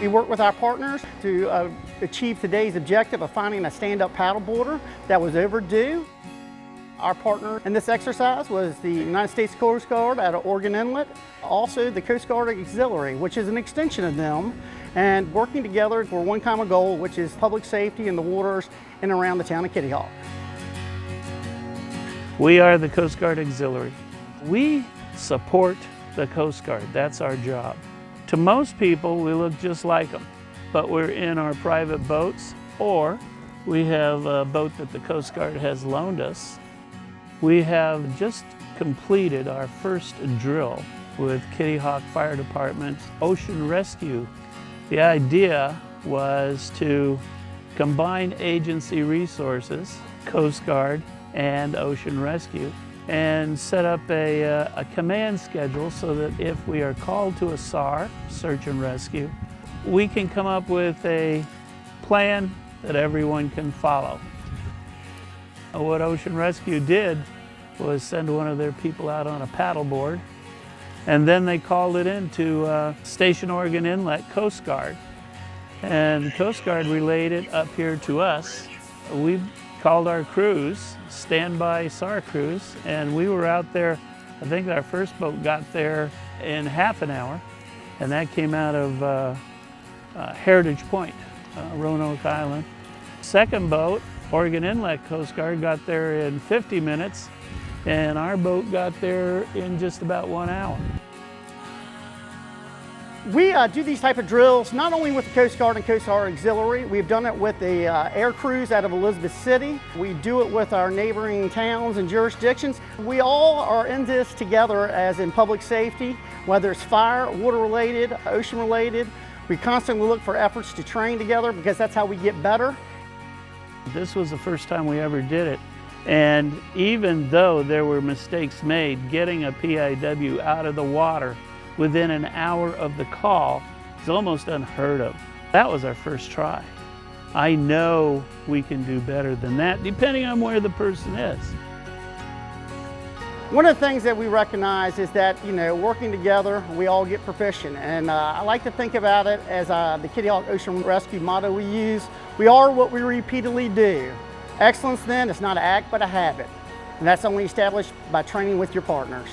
We work with our partners to achieve today's objective of finding a stand-up paddleboarder that was overdue. Our partner in this exercise was the United States Coast Guard out of Oregon Inlet, also the Coast Guard Auxiliary, which is an extension of them, and working together for one common goal, which is public safety in the waters in and around the town of Kitty Hawk. We are the Coast Guard Auxiliary. We support the Coast Guard. That's our job. To most people, we look just like them, but we're in our private boats, or we have a boat that the Coast Guard has loaned us. We have just completed our first drill with Kitty Hawk Fire Department's Ocean Rescue. The idea was to combine agency resources, Coast Guard and Ocean Rescue, and set up a command schedule so that if we are called to a SAR, search and rescue, we can come up with a plan that everyone can follow. What Ocean Rescue did was send one of their people out on a paddleboard, and then they called it in to Station Oregon Inlet Coast Guard. And the Coast Guard relayed it up here to us. We called our crews, standby SAR crews, and we were out there. I think our first boat got there in half an hour, and that came out of Heritage Point, Roanoke Island. Second boat, Oregon Inlet Coast Guard, got there in 50 minutes, and our boat got there in just about 1 hour. We do these type of drills not only with the Coast Guard and Coast Guard Auxiliary. We've done it with the air crews out of Elizabeth City. We do it with our neighboring towns and jurisdictions. We all are in this together as in public safety, whether it's fire, water related, ocean related. We constantly look for efforts to train together because that's how we get better. This was the first time we ever did it. And even though there were mistakes made, getting a PIW out of the water within an hour of the call is almost unheard of. That was our first try. I know we can do better than that, depending on where the person is. One of the things that we recognize is that, working together, we all get proficient. And I like to think about it as the Kitty Hawk Ocean Rescue motto we use: we are what we repeatedly do. Excellence then is not an act, but a habit. And that's only established by training with your partners.